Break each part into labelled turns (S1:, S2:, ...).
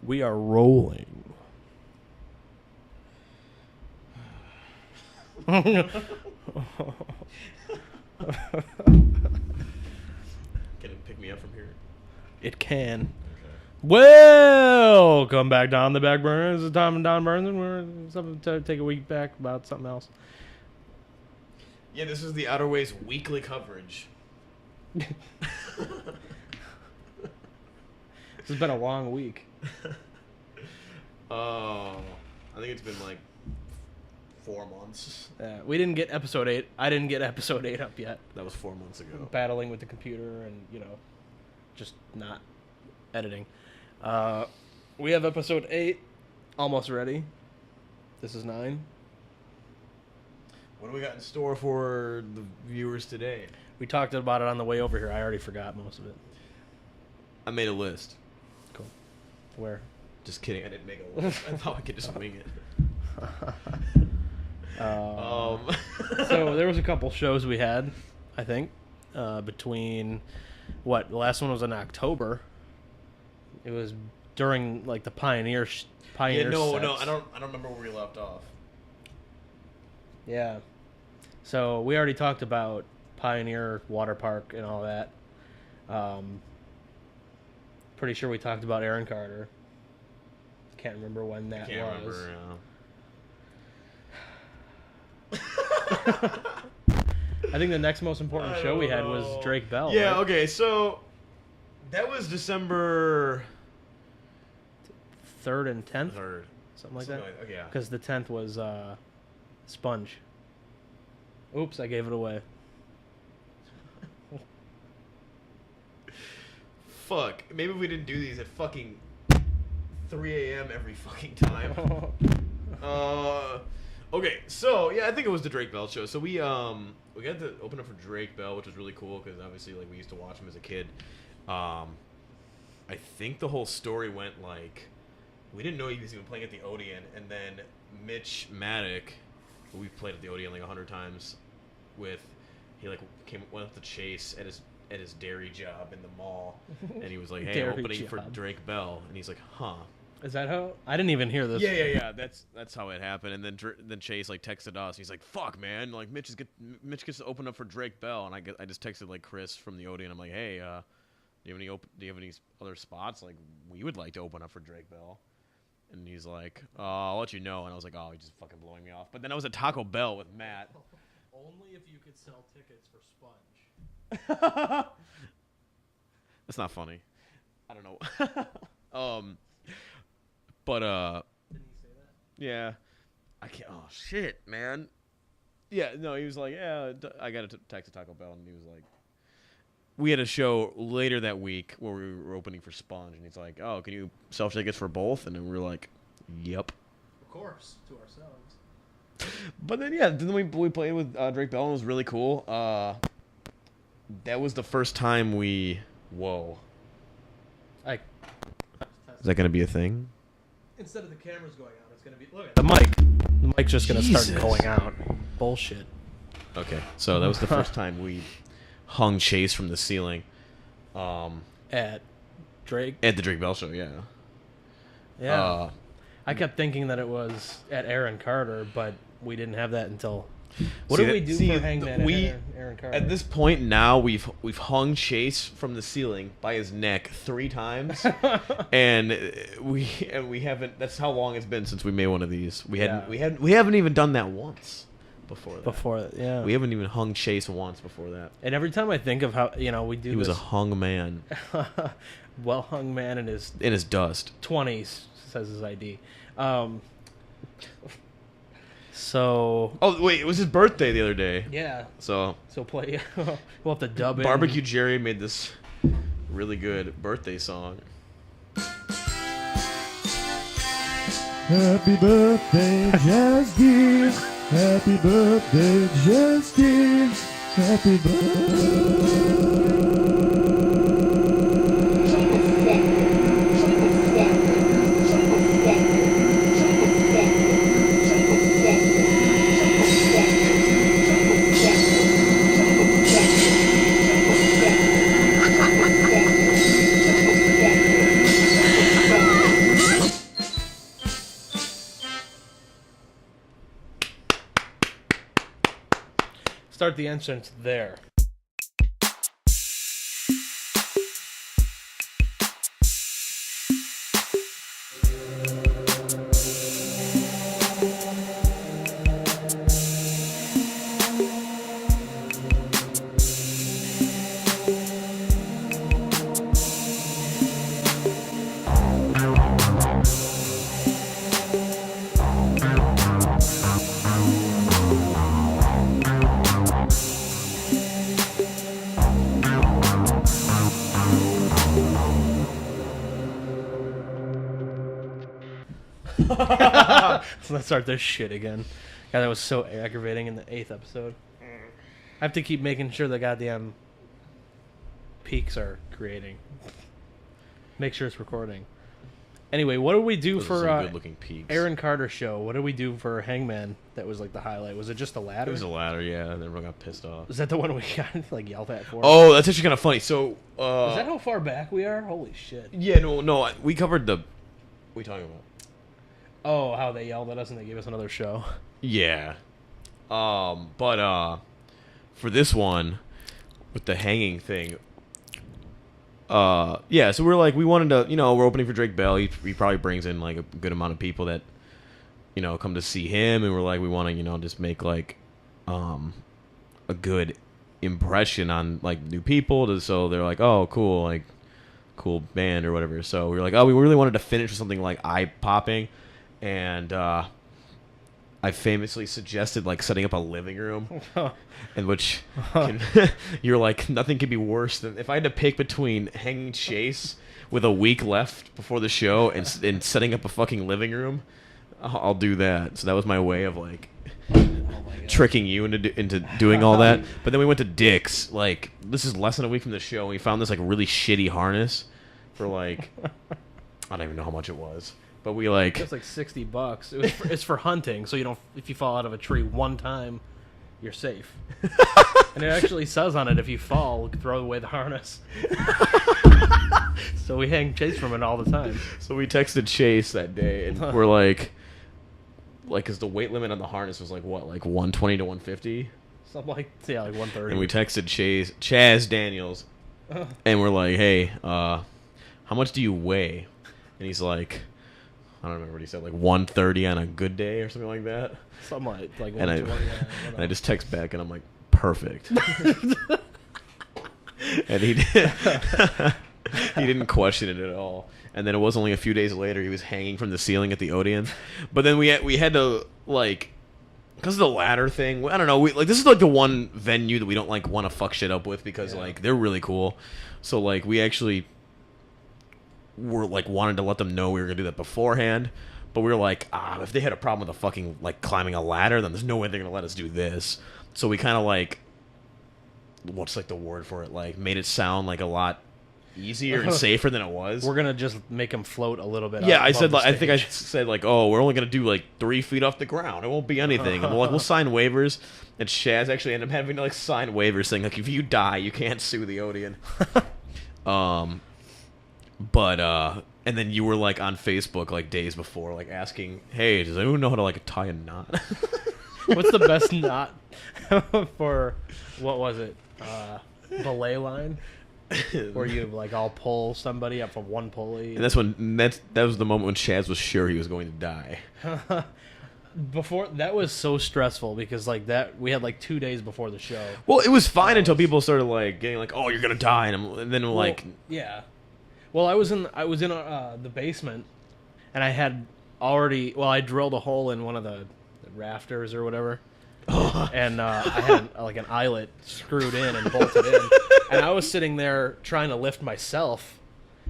S1: We are rolling.
S2: Can it pick me up from here?
S1: It can.
S2: Okay.
S1: Welcome back down the back burner. This is Tom and Don Burns, and we're something to take a week back about something else.
S2: Yeah, this is the Outer Ways weekly coverage.
S1: This has been a long week.
S2: I think it's been like 4 months.
S1: We didn't get episode 8. I didn't get episode 8 up yet.
S2: That was 4 months ago.
S1: Battling with the computer and, just not editing. We have episode 8 almost ready. This is 9.
S2: What do we got in store for the viewers today?
S1: We talked about it on the way over here. I already forgot most of it.
S2: I made a list.
S1: Cool. Where?
S2: Just kidding. I didn't make a list. I thought I could just wing it.
S1: So there was a couple shows we had, I think, between the last one was in October. It was during like the Pioneer sets.
S2: No, I don't remember where we left off.
S1: Yeah. So we already talked about Pioneer Water Park and all that. Pretty sure we talked about Aaron Carter. Can't remember when that was.
S2: Remember,
S1: I think the next most important show we had was Drake Bell.
S2: Yeah,
S1: right?
S2: okay, so that was December
S1: 3rd and 10th?
S2: 3rd.
S1: Something like that?
S2: Okay, yeah.
S1: Because the 10th was Sponge. Oops, I gave it away.
S2: Fuck. Maybe we didn't do these at fucking 3 a.m. every fucking time. Okay, so yeah, I think it was the Drake Bell show. So we got to open up for Drake Bell, which was really cool because obviously like we used to watch him as a kid. I think the whole story went like we didn't know he was even playing at the Odeon, and then Mitch Maddock, who we've played at the Odeon like 100 times, went up to Chase at his dairy job in the mall, and he was like, "Hey, I'm opening for Drake Bell," and he's like, "Huh."
S1: Is that how? I didn't even hear this.
S2: Yeah. That's how it happened. And then Chase like texted us. He's like, "Fuck, man! Like Mitch gets to open up for Drake Bell." And I just texted like Chris from the Odeon. I'm like, "Hey, do you have any other spots? Like we would like to open up for Drake Bell." And he's like, "I'll let you know." And I was like, "Oh, he's just fucking blowing me off." But then I was at Taco Bell with Matt.
S1: Only if you could sell tickets for Sponge.
S2: That's not funny. I don't know. But
S1: Didn't he say that?
S2: yeah, I can't. Oh shit, man. Yeah, no, he was like, yeah, I got to text to Taco Bell, and he was like, we had a show later that week where we were opening for Sponge, and he's like, oh, can you sell tickets for both? And then we were like, yep.
S1: Of course, to ourselves.
S2: But then yeah, then we played with Drake Bell, and it was really cool. That was the first time we. Whoa.
S1: Is
S2: Is that gonna be a thing?
S1: Instead of the cameras going out, it's gonna be look at the mic. The mic's just gonna
S2: Jesus.
S1: start going out. Bullshit.
S2: Okay, so that was the first time we hung Chase from the ceiling.
S1: At Drake.
S2: At the Drake Bell show, yeah.
S1: Yeah. I kept thinking that it was at Aaron Carter, but we didn't have that until. What did we do for Hangman at Aaron Carter?
S2: At this point now, we've hung Chase from the ceiling by his neck 3 times, and we haven't. That's how long it's been since we made one of these. We haven't even done that once before that.
S1: Yeah.
S2: We haven't even hung Chase once before that.
S1: And every time I think of how we do,
S2: he was a hung man.
S1: Well hung man in his
S2: dust
S1: 20s, says his ID. So.
S2: Oh wait, it was his birthday the other day.
S1: Yeah.
S2: So
S1: play. We'll have to dub it.
S2: Barbecue Jerry made this really good birthday song.
S3: Happy birthday, Justin. Happy birthday, Justin. Happy birthday.
S1: Start the entrance there. So let's start this shit again. God, that was so aggravating in the 8th episode. I have to keep making sure the goddamn peaks are creating. Make sure it's recording. Anyway, what did we do
S2: Those
S1: for
S2: are some good-looking peaks.
S1: Aaron Carter show? What did we do for Hangman? That was like the highlight. Was it just a ladder?
S2: It was a ladder, yeah, and everyone got pissed off.
S1: Is that the one we got like yelled at for?
S2: Oh, that's actually kind of funny. So,
S1: Is that how far back we are? Holy shit!
S2: yeah, no, we covered the. What are you talking about?
S1: Oh, how they yelled at us and they gave us another show.
S2: Yeah, but for this one, with the hanging thing. Yeah, so we're like, we wanted to, we're opening for Drake Bell. He probably brings in like a good amount of people that, come to see him, and we're like, we want to, just make like, a good impression on like new people. So they're like, oh, cool, like, cool band or whatever. So we were like, oh, we really wanted to finish with something like eye popping, and I famously suggested like setting up a living room, in which you're like, nothing could be worse than if I had to pick between hanging Chase with a week left before the show and setting up a fucking living room. I'll do that. So that was my way of like tricking you into doing all that. But then we went to Dick's. Like, this is less than a week from the show, and we found this like really shitty harness for like I don't even know how much it was. But we like...
S1: It's like $60. It's for hunting, so you don't. If you fall out of a tree one time, you're safe. And it actually says on it, if you fall, throw away the harness. So we hang Chase from it all the time.
S2: So we texted Chase that day, and we're like, because the weight limit on the harness was like what, like 120 to 150?
S1: Something like 130.
S2: And we texted Chaz Daniels, and we're like, hey, how much do you weigh? And he's like... I don't remember what he said, like 130 on a good day or something like that.
S1: Something like
S2: and
S1: 120.
S2: And I just text back and I'm like, perfect. And he didn't question it at all. And then it was only a few days later he was hanging from the ceiling at the Odeon. But then we had to like, because of the ladder thing. I don't know. This is like the one venue that we don't like want to fuck shit up with because like they're really cool. So like we actually. Were like wanted to let them know we were gonna do that beforehand, but we were like, if they had a problem with a fucking like climbing a ladder, then there's no way they're gonna let us do this. So we kind of like, what's like the word for it? Like made it sound like a lot easier and safer than it was.
S1: We're gonna just make them float a little bit.
S2: Yeah, I said like, I think I said like, oh, we're only gonna do like 3 feet off the ground. It won't be anything. And we're like, we'll sign waivers. And Shaz actually ended up having to like sign waivers saying like, if you die, you can't sue the Odeon. But and then you were like on Facebook like days before, like asking, "Hey, does anyone know how to like tie a knot?"
S1: What's the best knot for? What was it? Belay line, where you like all pull somebody up from one pulley.
S2: And that was the moment when Chaz was sure he was going to die.
S1: Before that was so stressful because like that we had like 2 days before the show.
S2: Well, it was fine until people started like getting like, "Oh, you're gonna die," and then like,
S1: yeah. Well, I was in the basement, and I had already. Well, I drilled a hole in one of the rafters or whatever, and I had like an eyelet screwed in and bolted in, and I was sitting there trying to lift myself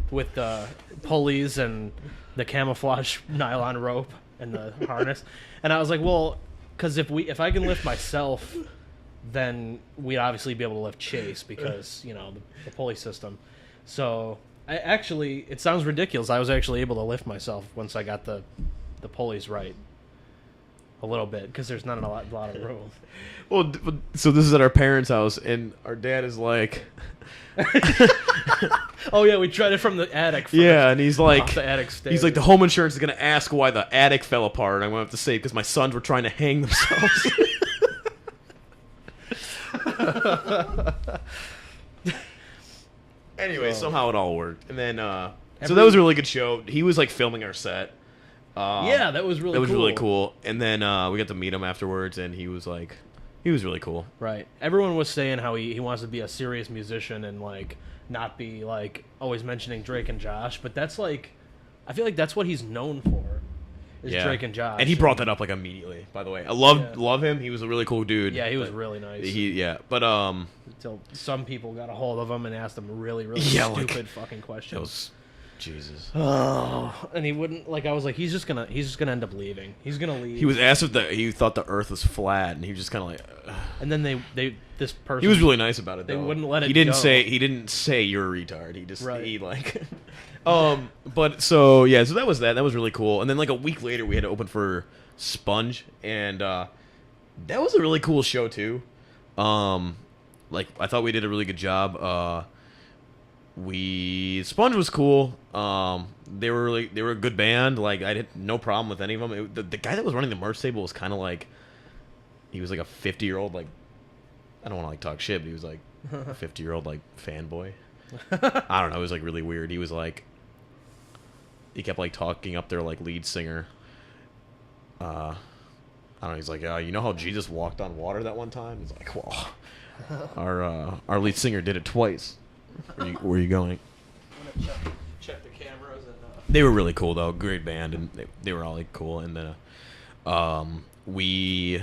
S1: with the pulleys and the camouflage nylon rope and the harness, and I was like, well, because if I can lift myself, then we'd obviously be able to lift Chase because the pulley system, so. It sounds ridiculous. I was actually able to lift myself once I got the pulleys right. A little bit, because there's not a lot of room.
S2: Well, so this is at our parents' house, and our dad is like...
S1: Oh, yeah, we tried it from the attic first.
S2: Yeah, and he's like...
S1: The attic stairs.
S2: He's like, the home insurance is going to ask why the attic fell apart, and I'm going to have to say because my sons were trying to hang themselves. Anyway, somehow it all worked, and then so that was a really good show. He was like filming our set.
S1: Yeah, that was really
S2: really cool. And then we got to meet him afterwards, and he was really cool.
S1: Right. Everyone was saying how he wants to be a serious musician and like not be like always mentioning Drake and Josh, but that's like I feel like that's what he's known for. Is Drake and Josh.
S2: And he brought that up like immediately, by the way. I love him. He was a really cool dude.
S1: Yeah, he was really nice.
S2: But
S1: until some people got a hold of him and asked him really stupid fucking questions.
S2: Jesus.
S1: Oh, and he wouldn't like. I was like, he's just gonna end up leaving. He's gonna leave.
S2: He was asked if he thought the Earth was flat, and he was just kind of like.
S1: And then this person.
S2: He was really nice about it. Though.
S1: They wouldn't let it.
S2: He didn't say you're a retard. He just
S1: right.
S2: he like. But so yeah, so that was that. That was really cool. And then like a week later, we had to open for Sponge, and that was a really cool show too. Like I thought we did a really good job. Sponge was cool. They were a good band. Like I had no problem with any of them. The guy that was running the merch table was kind of like, he was like a 50-year-old like, I don't want to like talk shit, but he was like a 50-year-old like fanboy. I don't know. It was like really weird. He was like, he kept like talking up their like lead singer. I don't know. He's like, you know how Jesus walked on water that one time? He's like, well, our lead singer did it twice. Where are you going?
S1: I'm gonna check the cameras and.
S2: They were really cool though, great band, and they were all like cool. And then we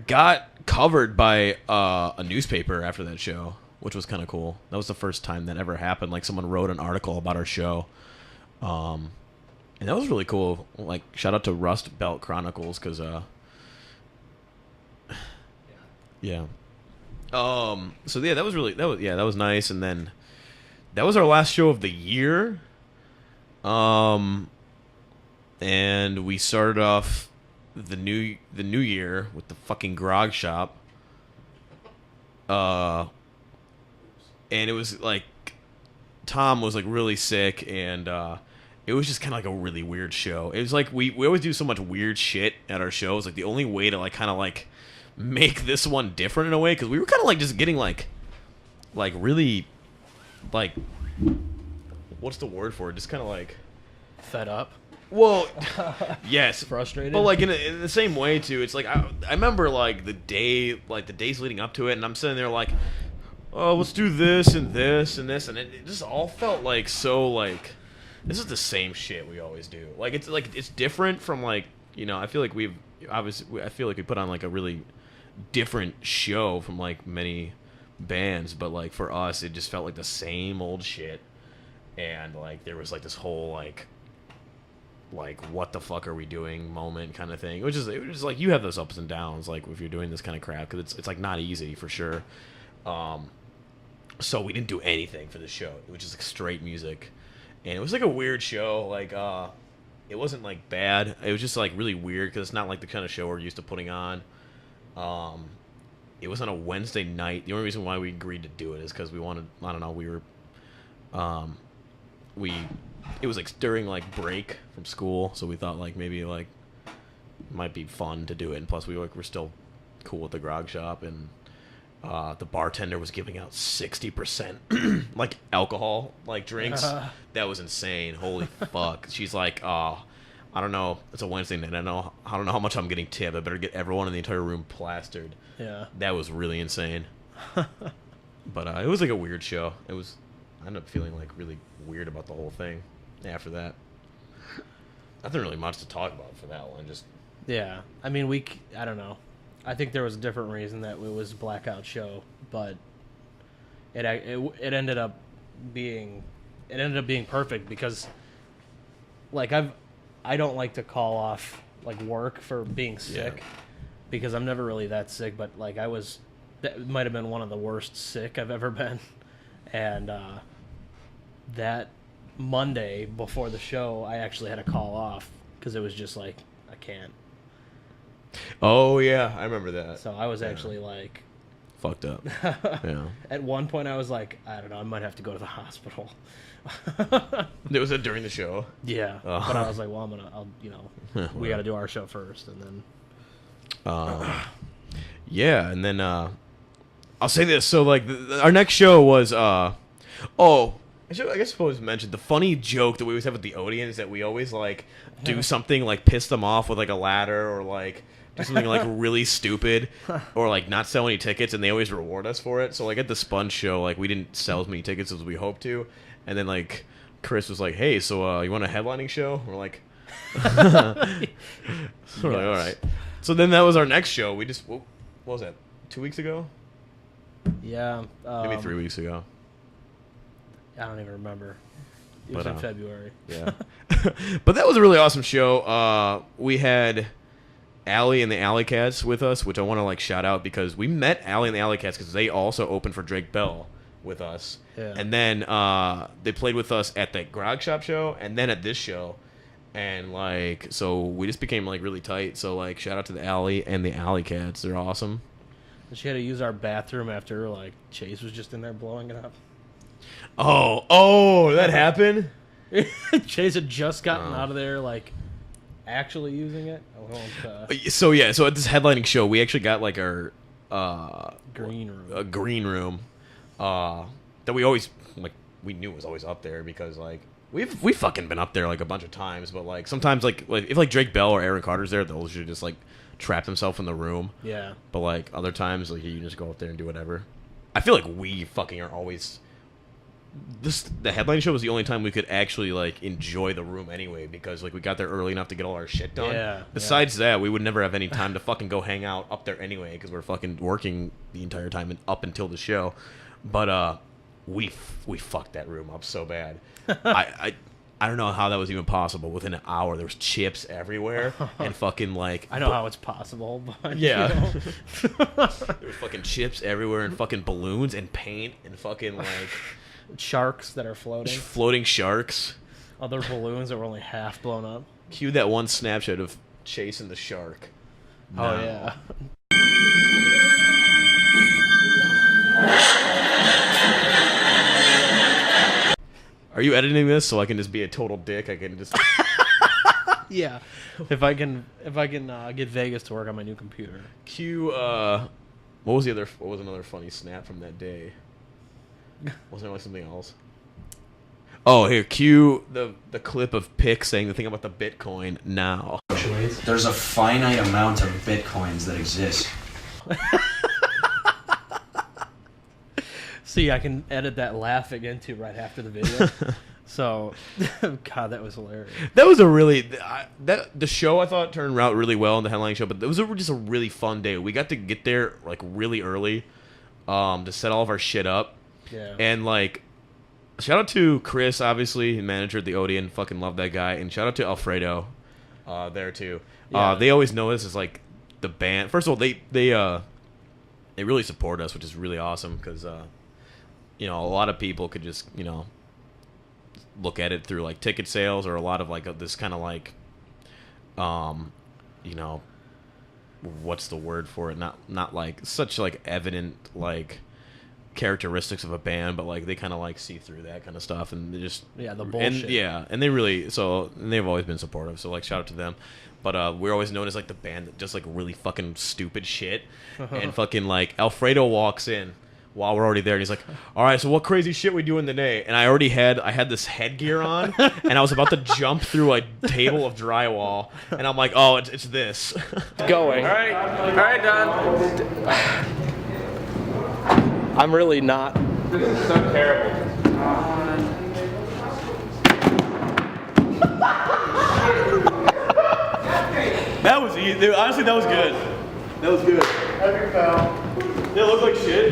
S2: got covered by a newspaper after that show, which was kind of cool. That was the first time that ever happened. Like someone wrote an article about our show, and that was really cool. Like shout out to Rust Belt Chronicles because yeah. So yeah, that was nice. And then that was our last show of the year. And we started off the new year with the fucking grog shop. And it was like Tom was like really sick, and it was just kind of like a really weird show. It was like we always do so much weird shit at our shows. Like the only way to like kind of like make this one different in a way, because we were kind of like just getting like really like, what's the word for it? Just kind of like
S1: fed up.
S2: Well, yes,
S1: frustrated.
S2: But like in the same way too. It's like I remember like the days leading up to it, and I'm sitting there like, oh, let's do this and this and this, and it just all felt like so like this is the same shit we always do. Like it's different from like, you know, I feel like we put on like a really different show from like many bands, but like for us it just felt like the same old shit. And like there was like this whole like what the fuck are we doing moment kind of thing. It was just like you have those ups and downs like if you're doing this kind of crap, because it's like not easy for sure. So we didn't do anything for the show. It was just like straight music, and it was like a weird show. Like it wasn't like bad. It was just like really weird because it's not like the kind of show we're used to putting on. It was on a Wednesday night. The only reason why we agreed to do it is because we wanted, I don't know, we were, it was like during like break from school, so we thought like maybe like it might be fun to do it, and plus we're still cool with the grog shop, and the bartender was giving out 60% like alcohol, like drinks. That was insane. Holy fuck. She's like, I don't know. It's a Wednesday night. I don't know how much I'm getting tipped. I better get everyone in the entire room plastered.
S1: Yeah. That
S2: That was really insane. But it was like a weird show. I ended up feeling like really weird about the whole thing after that. Nothing really much to talk about for that one. Just
S1: yeah. I mean, I don't know. I think there was a different reason that it was a blackout show, but it ended up being perfect because like I don't like to call off like work for being sick because I'm never really that sick, but like that might have been one of the worst sick I've ever been. And that Monday before the show, I actually had to call off because it was just like, I can't.
S2: Oh yeah, I remember that.
S1: So I was actually like
S2: fucked up. Yeah.
S1: At one point I was like, I don't know, I might have to go to the hospital.
S2: Was it during the show?
S1: Yeah. But I was like, well, we got to do our show first, and then
S2: yeah, and then I'll say this. So like our next show was I guess supposed to mention the funny joke that we always have with the audience is that we always like do something like piss them off with like a ladder or like do something like really stupid or like not sell any tickets, and they always reward us for it. So like at the Sponge show, like we didn't sell as many tickets as we hoped to, and then like Chris was like, "Hey, so you want a headlining show?" We're like, like, all right. So then that was our next show. We just what was that? 2 weeks ago?
S1: Yeah.
S2: Maybe 3 weeks ago.
S1: I don't even remember. It was in February.
S2: Yeah. But that was a really awesome show. We had Allie and the Alley Cats with us, which I want to like shout out because we met Allie and the Alley Cats because they also opened for Drake Bell with us.
S1: Yeah.
S2: And then they played with us at the Grog Shop show and then at this show. And like, so we just became like really tight. So like, shout out to the Alley and the Alley Cats. They're awesome.
S1: She had to use our bathroom after like Chase was just in there blowing it up.
S2: Oh, that happened?
S1: Chase had just gotten out of there, like, actually using it. I won't,
S2: so at this headlining show, we actually got like our
S1: green room.
S2: A green room that we always like. We knew was always up there because like we've fucking been up there like a bunch of times. But like sometimes like if like Drake Bell or Aaron Carter's there, they'll usually just like trap themselves in the room.
S1: Yeah. But
S2: like other times, like you can just go up there and do whatever. I feel like we fucking are always. The headline show was the only time we could actually like enjoy the room anyway because like we got there early enough to get all our shit done.
S1: Yeah.
S2: Besides that, we would never have any time to fucking go hang out up there anyway because we're fucking working the entire time and up until the show. But we fucked that room up so bad. I don't know how that was even possible. Within an hour, there was chips everywhere and fucking like.
S1: I know how it's possible, but
S2: yeah,
S1: you know.
S2: There was fucking chips everywhere and fucking balloons and paint and fucking like.
S1: Sharks that are floating.
S2: Floating sharks.
S1: Other balloons that were only half blown up.
S2: Cue that one snapshot of chasing the shark.
S1: Oh, yeah.
S2: Are you editing this so I can just be a total dick? I can just...
S1: Yeah. If I can get Vegas to work on my new computer.
S2: Cue, what was another funny snap from that day? Wasn't there like something else? Oh, here, cue the clip of Pick saying the thing about the Bitcoin now.
S4: There's a finite amount of Bitcoins that exist.
S1: See, I can edit that laughing into right after the video. So, God, that was hilarious.
S2: That was a really... the show, I thought, turned out really well in the headlining show, but it was just a really fun day. We got to get there, like, really early to set all of our shit up.
S1: Yeah.
S2: And, like, shout out to Chris, obviously, manager at the Odeon. Fucking love that guy. And shout out to Alfredo there, too.
S1: Yeah.
S2: They always know us as, like, the band. First of all, they really support us, which is really awesome because, you know, a lot of people could just, you know, look at it through, like, ticket sales or a lot of, like, this kind of, like, you know, what's the word for it? Not like, such, like, evident, like... characteristics of a band, but like they kind of like see through that kind of stuff, and they just
S1: the bullshit.
S2: And they really and they've always been supportive. So like shout out to them. But we're always known as like the band that just like really fucking stupid shit, and fucking like Alfredo walks in while we're already there, and he's like, "All right, so what crazy shit we doing today?" And I had this headgear on, and I was about to jump through a table of drywall, and I'm like, "Oh, it's this."
S1: Going. All right, Don. I'm really not.
S2: This is so terrible. That was easy. Dude, honestly, that was good. That was good.
S3: Epic foul.
S2: They look like shit.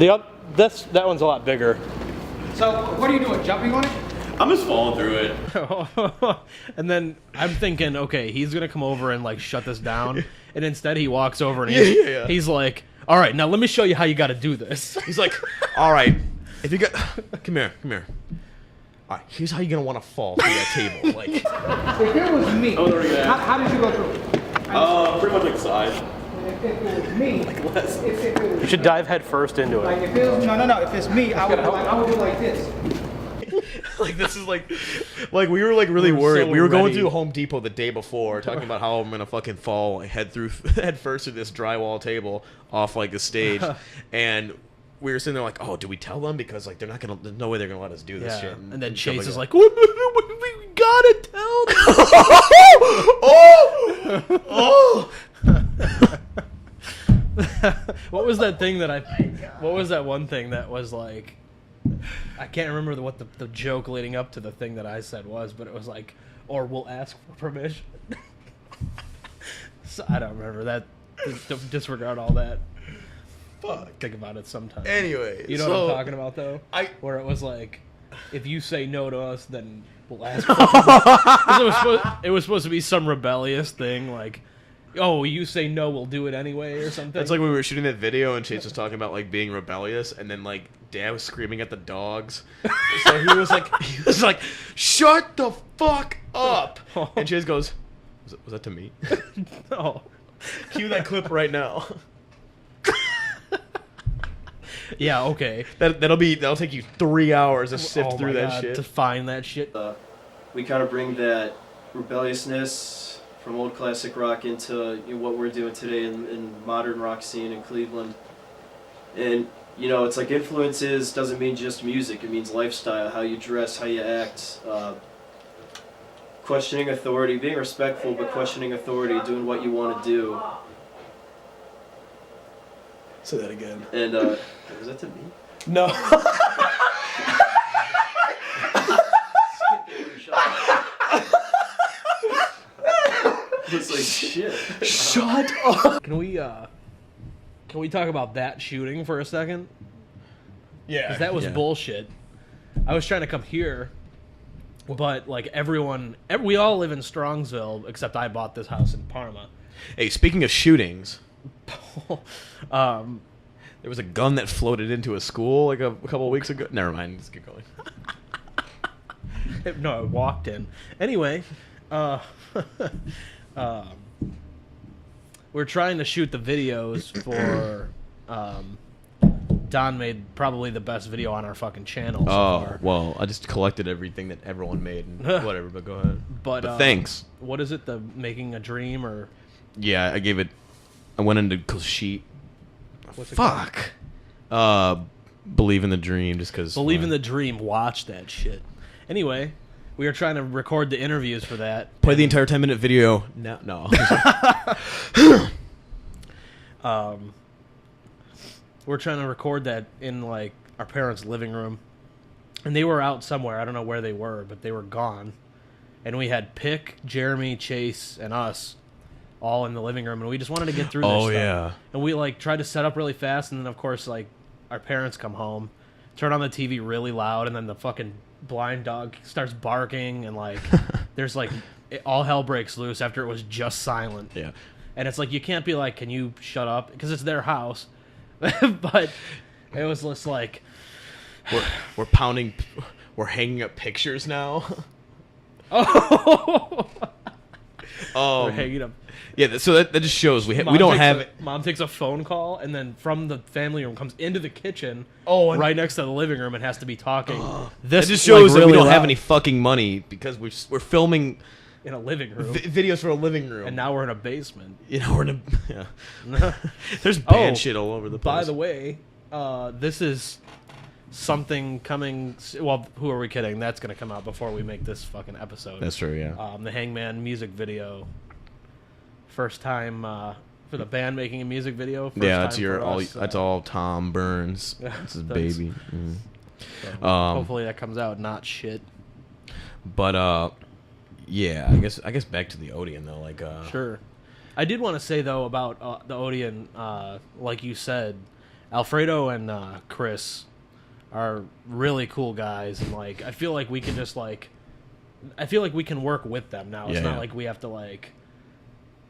S1: That one's a lot bigger.
S5: So, what are you doing? Jumping on it?
S2: I'm just falling through it.
S1: And then I'm thinking, okay, he's gonna come over and like shut this down, and instead he walks over and he's like, "All right, now let me show you how you got to do this."
S2: He's like, "All right, if you got, come here. All right, here's how you're gonna want to fall through that table." Like,
S5: If it was me, how did you go through?
S2: pretty much like side.
S5: If it was me, if it was
S1: You should dive head first into
S5: like
S1: it.
S5: if it was no, if it's me, I would do like this.
S2: Like this is like we were like really
S1: We're
S2: worried.
S1: so
S2: We were going
S1: ready.
S2: to Home Depot the day before, talking about how I'm gonna fucking fall head first through this drywall table off like the stage, and we were sitting there like, oh, do we tell them? Because like they're not gonna. There's no way they're gonna let us do this
S1: Yeah.
S2: shit.
S1: And then
S2: stuff
S1: Chase is
S2: that.
S1: like, we gotta tell them.
S2: Oh!
S1: What was that thing that what was that one thing that was like, I can't remember what the joke leading up to the thing that I said was, but it was like, or we'll ask for permission. So, I don't remember that. Disregard all that.
S2: Fuck.
S1: Think about it sometime.
S2: Anyway,
S1: You know what I'm talking about, though? Where it was like, if you say no to us, then we'll ask for permission. 'Cause it was supposed to be some rebellious thing, like, oh, you say no, we'll do it anyway, or something.
S2: That's like when we were shooting that video and Chase was talking about like being rebellious, and then like Dad was screaming at the dogs. So he was like, shut the fuck up. And Chase goes, was that to me?
S1: Oh.
S2: Cue that clip right now.
S1: Yeah, okay.
S2: That'll take you 3 hours to sift
S1: Oh
S2: through
S1: my
S2: that
S1: God,
S2: shit.
S1: to find that shit.
S6: We kind of bring that rebelliousness from old classic rock into what we're doing today in modern rock scene in Cleveland. And it's like influences doesn't mean just music. It means lifestyle, how you dress, how you act, questioning authority, being respectful but questioning authority, doing what you want to do.
S2: Say that again.
S6: And was that to me?
S2: No.
S6: It's like shit.
S2: Shut up.
S1: Can we talk about that shooting for a second?
S2: Yeah.
S1: Because that was bullshit. I was trying to come here, but like we all live in Strongsville, except I bought this house in Parma.
S2: Hey, speaking of shootings,
S1: um,
S2: there was a gun that floated into a school like a couple of weeks ago. Never mind. Let's keep going.
S1: No, I walked in. Anyway, we're trying to shoot the videos for. Don made probably the best video on our fucking channel so far.
S2: Well, I just collected everything that everyone made and whatever, but go ahead.
S1: But
S2: thanks.
S1: What is it? The Making a Dream or?
S2: Yeah, I went into sheet.
S1: What's it
S2: Fuck. Believe in the Dream, just because.
S1: Believe in the Dream. Watch that shit. Anyway, we were trying to record the interviews for that.
S2: Play the entire 10-minute video. No.
S1: We're trying to record that in like our parents' living room, and they were out somewhere. I don't know where they were, but they were gone. And we had Pick, Jeremy, Chase, and us all in the living room, and we just wanted to get through this stuff.
S2: Yeah.
S1: And we like tried to set up really fast, and then of course like our parents come home, turn on the TV really loud, and then the fucking blind dog starts barking, and like there's like all hell breaks loose after it was just silent.
S2: Yeah.
S1: And it's like you can't be like, can you shut up? Because it's their house. But it was just like
S2: We're pounding. We're hanging up pictures now.
S1: oh, we're hanging up.
S2: Yeah, so that just shows we
S1: Mom
S2: don't
S1: takes
S2: have.
S1: Mom takes a phone call, and then from the family room comes into the kitchen,
S2: And
S1: right next to the living room, and has to be talking.
S2: This
S1: This
S2: just shows
S1: like,
S2: that we
S1: really
S2: don't have
S1: loud
S2: any fucking money because we're filming
S1: in a living room,
S2: videos for a living room,
S1: and now we're in a basement.
S2: we're in a. Yeah. There's band shit all over the place.
S1: By the way, this is something coming. Well, who are we kidding? That's gonna come out before we make this fucking episode.
S2: That's true. Yeah.
S1: The Hangman music video. First time for the band making a music video. First
S2: Yeah, that's
S1: time
S2: your
S1: for
S2: all.
S1: us,
S2: That's all Tom Burns. That's his baby.
S1: So
S2: Um,
S1: hopefully that comes out not shit.
S2: But yeah, I guess back to the Odeon though. Like
S1: Sure. I did want to say though about the Odeon, like you said, Alfredo and Chris are really cool guys, and like I feel like we can just like, I feel like we can work with them now. It's
S2: Yeah,
S1: not
S2: yeah.
S1: like we have to like,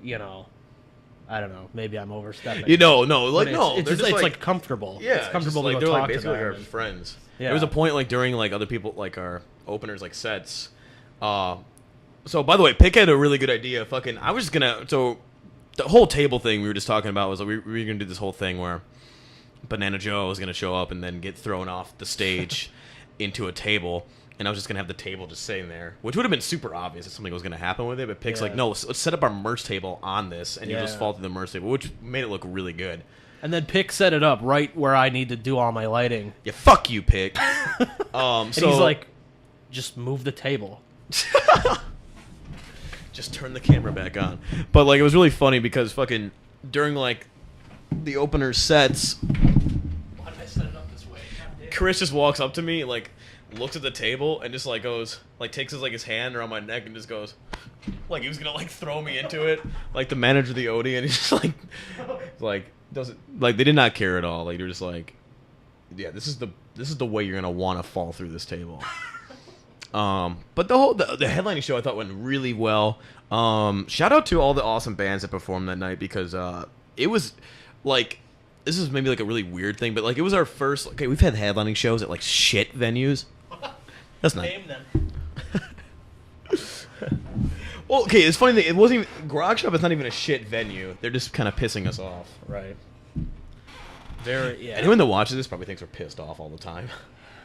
S1: I don't know. Maybe I'm overstepping.
S2: no,
S1: But
S2: like
S1: it's,
S2: no,
S1: it's
S2: they're
S1: just
S2: just
S1: like comfortable.
S2: Yeah,
S1: it's comfortable
S2: like
S1: to
S2: they're
S1: go
S2: like
S1: talk to
S2: basically
S1: them.
S2: our friends.
S1: Yeah.
S2: There was a point like during like other people like our openers like sets. So by the way, Pick had a really good idea. Fucking, I was just gonna the whole table thing we were just talking about was like we were gonna do this whole thing where Banana Joe was gonna show up and then get thrown off the stage into a table. And I was just gonna have the table just sitting there, which would have been super obvious if something was gonna happen with it. But Pick's
S1: Yeah.
S2: like, no, let's set up our merch table on this, and you just
S1: Yeah.
S2: fall through the merch table, which made it look really good.
S1: And then Pick set it up right where I need to do all my lighting.
S2: Yeah, fuck you, Pick.
S1: And he's like, just move the table.
S2: just turn the camera back on. But like, it was really funny because fucking during like the opener sets,
S1: Why did I set it up this way?
S2: Chris just walks up to me, like, looks at the table and just like goes, like, takes his hand around my neck and just goes, like he was gonna like throw me into it, like the manager of the Odie, and he's just like doesn't, like, they did not care at all. Like, they're just like, yeah, this is the way you're gonna want to fall through this table. But the headlining show I thought went really well. Shout out to all the awesome bands that performed that night because it was like, this is maybe like a really weird thing, but like it was our first. Okay, we've had headlining shows at like shit venues. That's not.
S1: Name them.
S2: Well, okay, it's funny that it wasn't even Grog Shop is not even a shit venue. They're just kind of pissing us off.
S1: Right. Very. Yeah.
S2: Anyone that watches this probably thinks we're pissed off all the time.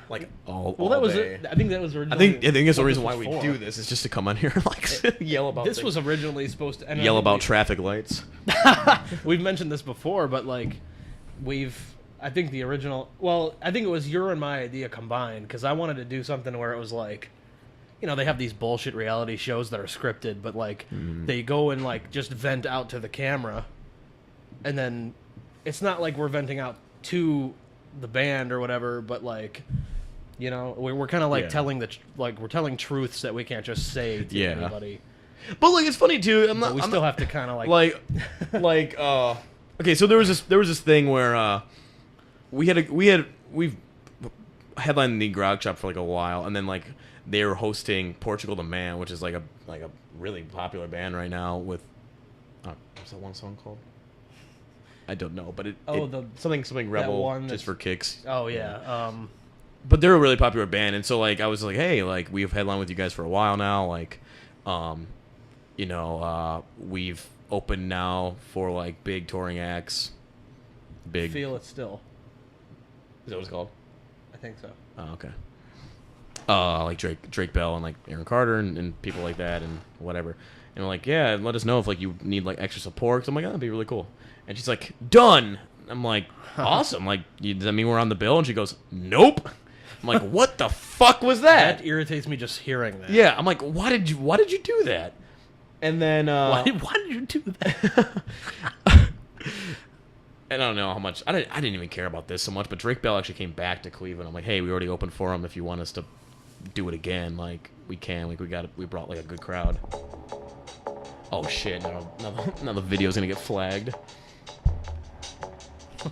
S2: Like all
S1: Well, that was
S2: day.
S1: it. I think that was originally.
S2: I think that's the
S1: what
S2: reason
S1: this
S2: why
S1: was
S2: we
S1: for.
S2: do this is just to come on here and like yell about.
S1: This
S2: things.
S1: was originally supposed to. And I
S2: Yell
S1: think
S2: about traffic lights.
S1: We've mentioned this before, but like, I think the original. Well, I think it was your and my idea combined because I wanted to do something where it was like, you know, they have these bullshit reality shows that are scripted, but like they go and like just vent out to the camera, and then it's not like we're venting out to the band or whatever, but like, you know, we're kind of like telling we're telling truths that we can't just say to anybody.
S2: But like, it's funny too.
S1: But we still have to kind of
S2: like okay, so there was this thing where we've headlined the Grog Shop for like a while, and then like they were hosting Portugal the Man, which is like a really popular band right now with what's that one song called? I don't know, but something Rebel just for kicks.
S1: Oh yeah.
S2: But they're a really popular band, and so like I was like, hey, like we've headlined with you guys for a while now, like you know, we've opened now for like big touring acts. Big
S1: Feel It Still.
S2: Is that what it's called?
S1: I think so.
S2: Oh, okay. Like Drake Bell and like Aaron Carter and people like that and whatever. And we're like, yeah, let us know if like you need like extra support. 'Cause I'm like, oh, that'd be really cool. And she's like, done. I'm like, awesome. Like, does that mean we're on the bill? And she goes, nope. I'm like, what the fuck was that?
S1: That irritates me just hearing that.
S2: Yeah, I'm like, why did you do that? And then
S1: why did you do that?
S2: And I don't know how much I didn't even care about this so much, but Drake Bell actually came back to Cleveland. I'm like, hey, we already opened for him. If you want us to do it again, like we can. Like we brought like a good crowd. Oh shit! Now the video's gonna get flagged.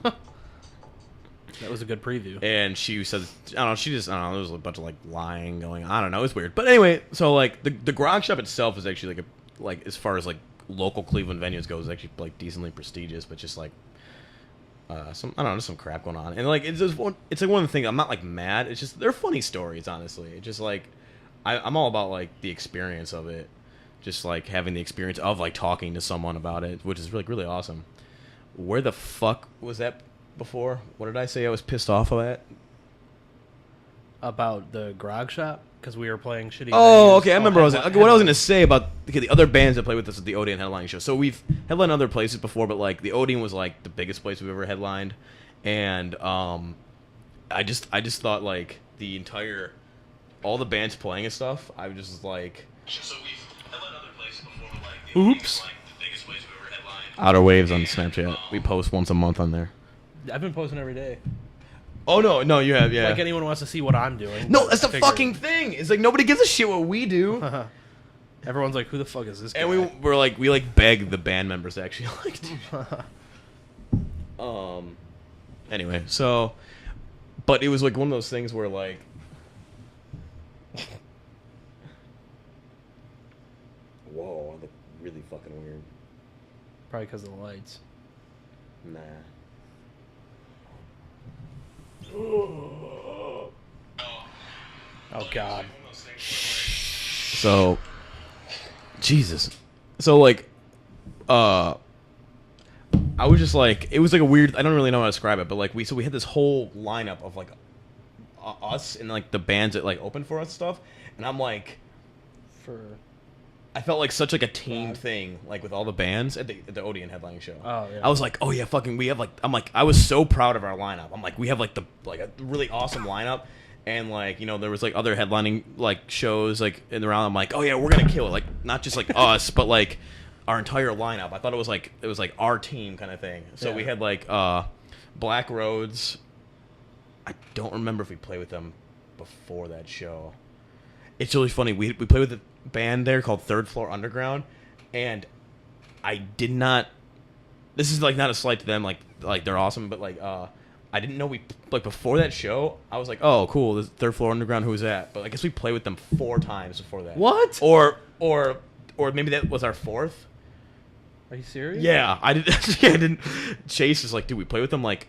S1: That was a good preview.
S2: And she said, I don't know, there was a bunch of like lying going on. I don't know, it's weird. But anyway, so like the Grog Shop itself is actually like as far as like local Cleveland venues goes, is actually like decently prestigious, but just like some, I don't know, just some crap going on. And like it's like one of the things, I'm not like mad, it's just they're funny stories, honestly. It's just like I'm all about like the experience of it. Just like having the experience of like talking to someone about it, which is really awesome. Where the fuck was that before? What did I say I was pissed off at?
S1: About the Grog Shop? Because we were playing shitty
S2: Oh,
S1: venues.
S2: okay, I remember what I was going to say about the other bands that play with us at the Odeon headlining show. So we've headlined other places before, but like the Odeon was like the biggest place we've ever headlined. And I just thought like all the bands playing and stuff, I was just like... So we've headlined other places before, but like the Odeon was like the biggest place we've ever headlined. Outer Waves on Snapchat. We post once a month on there.
S1: I've been posting every day.
S2: Oh, no, you have, yeah.
S1: Like anyone wants to see what I'm doing.
S2: No, that's the fucking thing. It's like nobody gives a shit what we do.
S1: Everyone's like, who the fuck is this guy?
S2: And we beg the band members to actually like anyway, so but it was like one of those things where like whoa, I look really fucking weird.
S1: Probably because of the lights.
S2: Nah.
S1: Oh God.
S2: So, Jesus. So like, I was just like, it was like a weird. I don't really know how to describe it, but like we had this whole lineup of like us and like the bands that like opened for us stuff, and I'm like,
S1: For
S2: I felt like such like a team thing, like with all the bands at the Odeon headlining show.
S1: Oh, yeah.
S2: I was like, oh yeah, fucking, we have like, I'm like, I was so proud of our lineup. I'm like, we have like a really awesome lineup, and like, you know, there was like other headlining like shows like in the round. I'm like, oh yeah, we're gonna kill it. Like not just like us, but like our entire lineup. I thought it was like our team kind of thing. So we had like Black Roads. I don't remember if we played with them before that show. It's really funny. We played with a band there called Third Floor Underground, and I did not. This is like not a slight to them. Like they're awesome, but like I didn't know we like before that show. I was like, oh cool, this Third Floor Underground. Who's that? But I guess we played with them 4 times before that.
S1: What?
S2: Or maybe that was our 4th.
S1: Are you serious?
S2: Yeah, I didn't. Chase is like, dude, we played with them like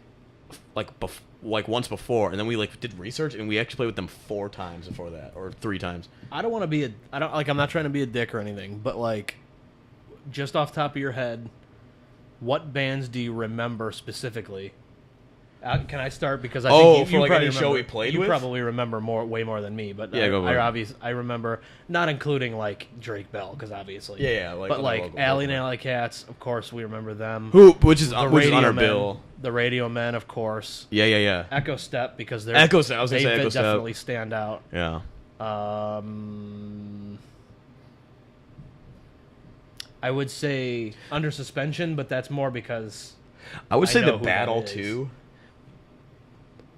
S2: once before, and then we like did research, and we actually played with them 4 times before that, or 3 times.
S1: I don't want to be I'm not trying to be a dick or anything, but like, just off the top of your head, what bands do you remember specifically? Can I start? Because I think you
S2: for like
S1: probably
S2: any show we played
S1: you
S2: with?
S1: probably remember way more than me. But
S2: Yeah, go for it.
S1: I remember, not including like Drake Bell, because obviously.
S2: Yeah,
S1: but like Alley and Alley Cats, of course we remember them.
S2: Which is on our
S1: Men,
S2: bill.
S1: The Radio Men, of course.
S2: Yeah.
S1: Echo Step, because they're
S2: Echo Step. I was gonna say
S1: they
S2: Echo Step.
S1: definitely stand out.
S2: Yeah.
S1: I would say Under Suspension, but that's more because
S2: I would say
S1: know
S2: the
S1: who that
S2: Battle
S1: is.
S2: too.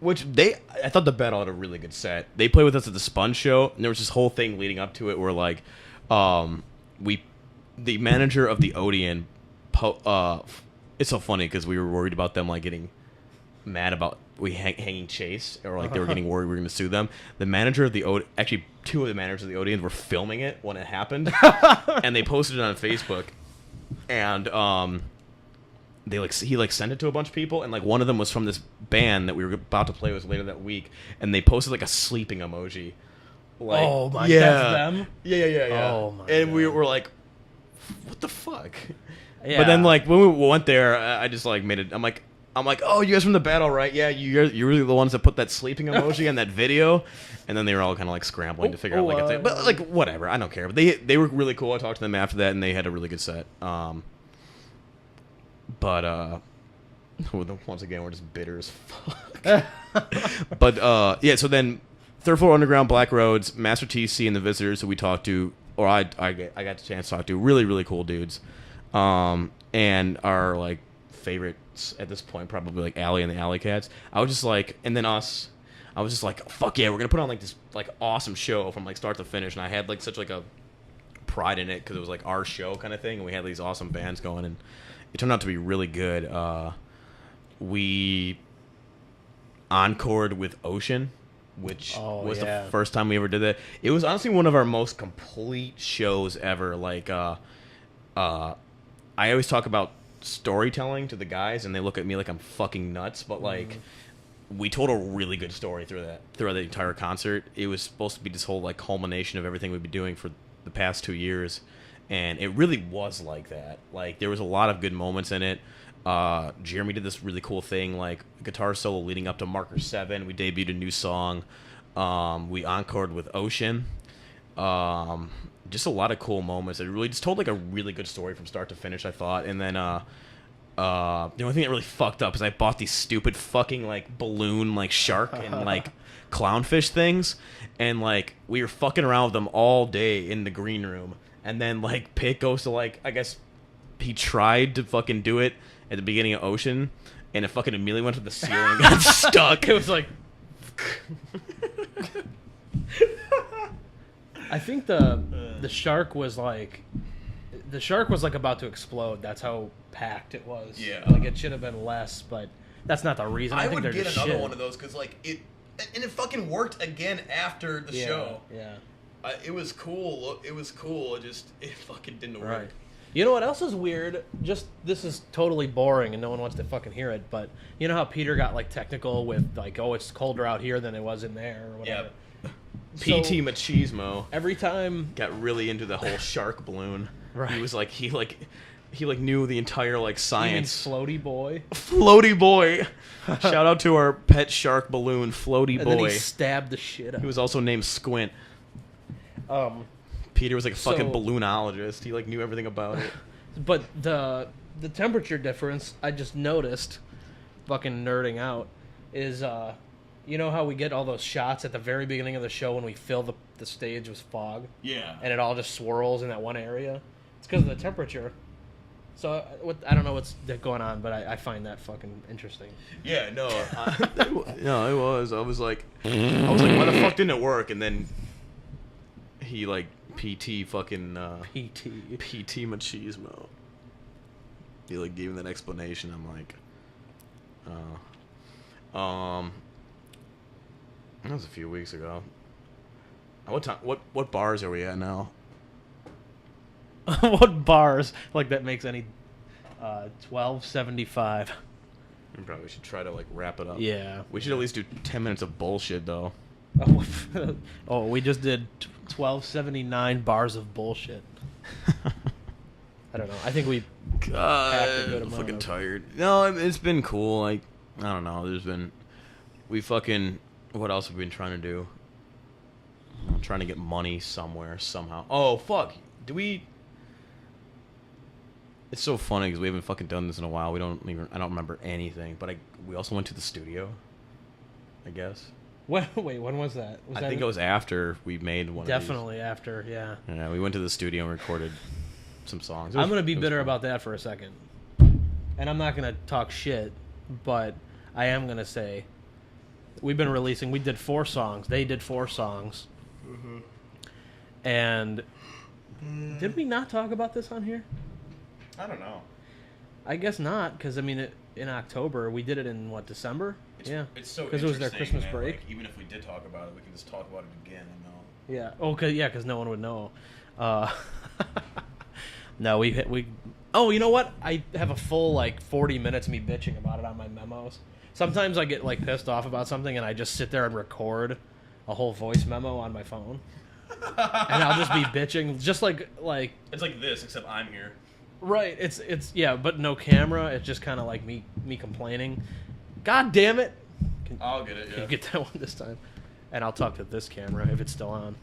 S2: Which I thought the Battle had a really good set. They played with us at the Sponge show, and there was this whole thing leading up to it where like, the manager of the Odeon, it's so funny because we were worried about them like getting mad about hanging Chase, or like they were getting worried we were going to sue them. The manager of the Odeon, actually 2 of the managers of the Odeon were filming it when it happened, and they posted it on Facebook, and he sent it to a bunch of people, and like one of them was from this band that we were about to play with later that week, and they posted like a sleeping emoji. Like,
S1: oh my, that's them.
S2: Yeah.
S1: Oh my,
S2: and
S1: God.
S2: we were like, what the fuck?
S1: Yeah.
S2: But then like when we went there, I just like made it. I'm like, oh, you guys from the Battle, right? Yeah, you're really the ones that put that sleeping emoji in that video. And then they were all kind of like scrambling to figure out like a thing. But like whatever, I don't care. But they were really cool. I talked to them after that, and they had a really good set. But once again, we're just bitter as fuck. But yeah, so then Third Floor Underground, Black Roads, Master TC, and the Visitors who we talked to, or I got the chance to talk to, really really cool dudes. And our like favorites at this point probably like Alley and the Alley Cats. I was just like, and then us. I was just like, fuck yeah, we're gonna put on like this like awesome show from like start to finish, and I had like such like a pride in it because it was like our show kind of thing, and we had these awesome bands going, and it turned out to be really good. We encored with Ocean, which was the first time we ever did that. It was honestly one of our most complete shows ever. Like, I always talk about storytelling to the guys, and they look at me like I'm fucking nuts, but like. We told a really good story throughout the entire concert. It was supposed to be this whole like culmination of everything we've been doing for the past 2 years, and it really was like that. Like there was a lot of good moments in it. Jeremy did this really cool thing, like guitar solo leading up to Marker 7. We debuted a new song. We encored with Ocean. Just a lot of cool moments. It really just told like a really good story from start to finish, I thought. And then the only thing that really fucked up is I bought these stupid fucking like balloon like shark and like clownfish things, and like we were fucking around with them all day in the green room, and then like Pitt goes to like, I guess he tried to fucking do it at the beginning of Ocean, and it fucking immediately went to the ceiling and got stuck.
S1: It was like I think the shark was like about to explode. That's how packed it was.
S2: Yeah.
S1: Like it should have been less, but that's not the reason. I think
S2: would
S1: they're
S2: get
S1: just
S2: another
S1: shit.
S2: one of those because like it fucking worked again after the show.
S1: Yeah.
S2: It was cool. It was cool. It fucking didn't work.
S1: Right. You know what else is weird? Just this is totally boring and no one wants to fucking hear it, but you know how Peter got like technical with like, oh, it's colder out here than it was in there or whatever.
S2: Yeah.
S1: So,
S2: PT Machismo
S1: every time
S2: got really into the whole shark balloon.
S1: Right.
S2: He was like he knew the entire like science.
S1: Floaty Boy.
S2: Floaty Boy. Shout out to our pet shark balloon, Floaty
S1: And
S2: Boy.
S1: then he stabbed the shit out.
S2: He was also named Squint.
S1: PT
S2: Peter was like a fucking
S1: So-
S2: balloonologist. He like knew everything about it.
S1: But the temperature difference I just noticed, fucking nerding out, is you know how we get all those shots at the very beginning of the show when we fill the stage with fog
S2: Yeah.
S1: and it all just swirls in that one area? It's because of the temperature. So I don't know what's going on, but I find that fucking interesting.
S2: Yeah, no, no, it was. I was like, why the fuck didn't it work? And then he like PT fucking PT machismo. He like gave him that explanation. I'm like, that was a few weeks ago. What time? What bars are we at now?
S1: What bars? Like that makes any 12:75.
S2: We probably should try to like wrap it up.
S1: Yeah.
S2: We should at least do 10 minutes of bullshit though.
S1: Oh, we just did 1279 bars of bullshit. I don't know. I think we
S2: God,
S1: packed a good
S2: I'm
S1: amount
S2: fucking
S1: of-
S2: tired. No, it's been cool. Like, I don't know. What else have we been trying to do? Trying to get money somewhere, somehow. Oh, fuck. It's so funny because we haven't fucking done this in a while. I don't remember anything. But we also went to the studio, I guess.
S1: Wait, when was that?
S2: I think it was after we made one
S1: definitely after, yeah.
S2: of these. Yeah, we went to the studio and recorded some songs.
S1: I'm going to be
S2: it was
S1: bitter
S2: fun.
S1: about that for a second. And I'm not going to talk shit, but I am going to say we did 4 songs. They did 4 songs.
S2: Mm-hmm.
S1: And did we not talk about this on here?
S2: I don't know.
S1: I guess not, because, I mean, in October, we did it in, December? Yeah.
S2: It's so
S1: because it was their Christmas
S2: that,
S1: break.
S2: like, even if we did talk about it, we can just talk about it again.
S1: Yeah. Okay. Yeah, because no one would know. No, we. Oh, you know what? I have a full 40 minutes of me bitching about it on my memos. Sometimes I get pissed off about something and I just sit there and record a whole voice memo on my phone, and I'll just be bitching, just like.
S2: It's like this, except I'm here.
S1: Right. It's yeah, but no camera. It's just kind of like me complaining. God damn it!
S2: I'll get it.
S1: Can you get that one this time? And I'll talk to this camera if it's still on.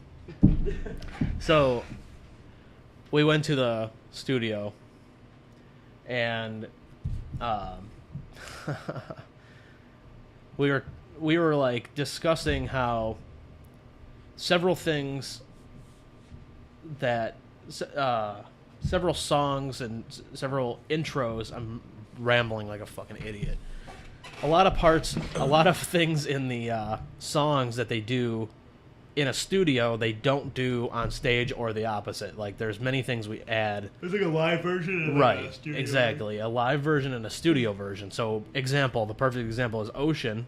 S1: So, we went to the studio, and we were discussing how several things that several songs and several intros. I'm rambling like a fucking idiot. A lot of things in the songs that they do in a studio, they don't do on stage, or the opposite. There's many things we add.
S2: There's like a live version and
S1: Right, exactly. A live version and a studio version. So, the perfect example is Ocean.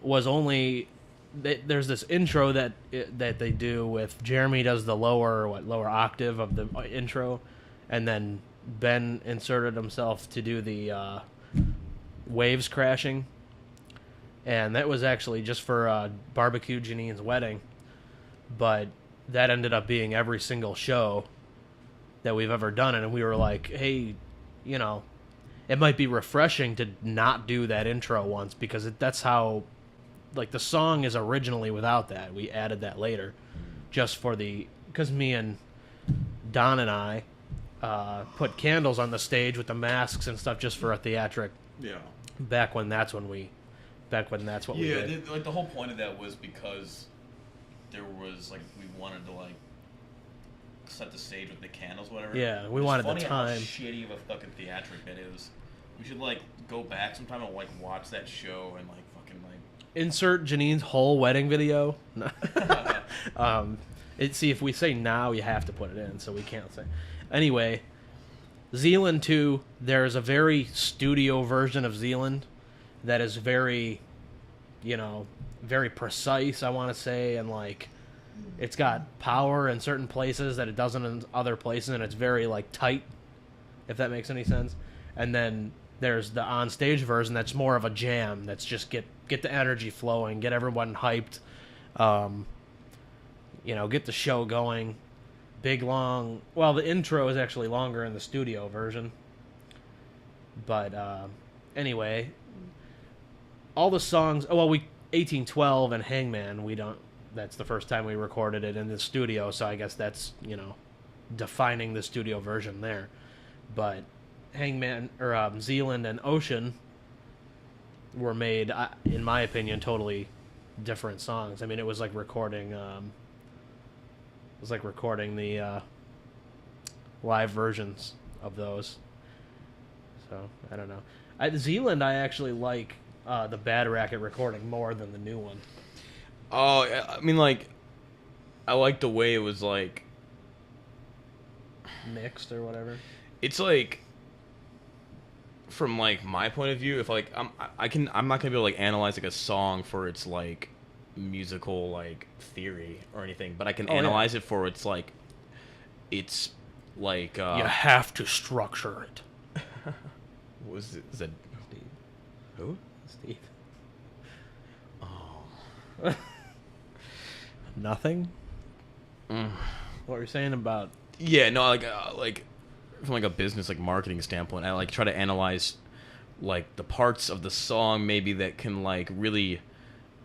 S1: Was only... There's this intro that they do with Jeremy does the lower octave of the intro, and then Ben inserted himself to do the waves crashing, and that was actually just for Barbecue Janine's wedding, but that ended up being every single show that we've ever done, and we were like, hey, it might be refreshing to not do that intro once, because that's how, the song is originally without that. We added that later, just for because me and Don and I put candles on the stage with the masks and stuff just for a theatric.
S2: Yeah.
S1: Back when that's what we did.
S2: the whole point of that was because there was we wanted to set the stage with the candles, whatever.
S1: Yeah, we
S2: It's
S1: wanted the
S2: funny
S1: time.
S2: How shitty of a fucking theatric that is. We should go back sometime and watch that show and
S1: Insert Janine's whole wedding video. See, if we say now, you have to put it in, so we can't say. Anyway, Zealand 2, there's a very studio version of Zealand that is very, very precise, I want to say, and it's got power in certain places that it doesn't in other places, and it's very tight, if that makes any sense. And then there's the on-stage version that's more of a jam. That's just get the energy flowing, get everyone hyped, get the show going. Big, long... Well, the intro is actually longer in the studio version. But, anyway, all the songs... 1812 and Hangman, we don't that's the first time we recorded it in the studio, so I guess that's, defining the studio version there. But Hangman, or Zealand and Ocean were made, in my opinion, totally different songs. I mean, it was like recording, the live versions of those. So, I don't know. Zealand, I actually like the Bad Racket recording more than the new one.
S2: Oh, I mean, like, I like the way it was, like,
S1: Mixed or whatever.
S2: it's like, from like my point of view, if like I'm not gonna be able to like analyze like a song for its like musical like theory or anything, but I can analyze it for its like
S1: you have to structure it.
S2: was it, is that
S1: Steve.
S2: who?
S1: Steve.
S2: Oh,
S1: Nothing. What were you saying about?
S2: yeah, no, like from like a business like marketing standpoint, I like try to analyze like the parts of the song maybe that can like really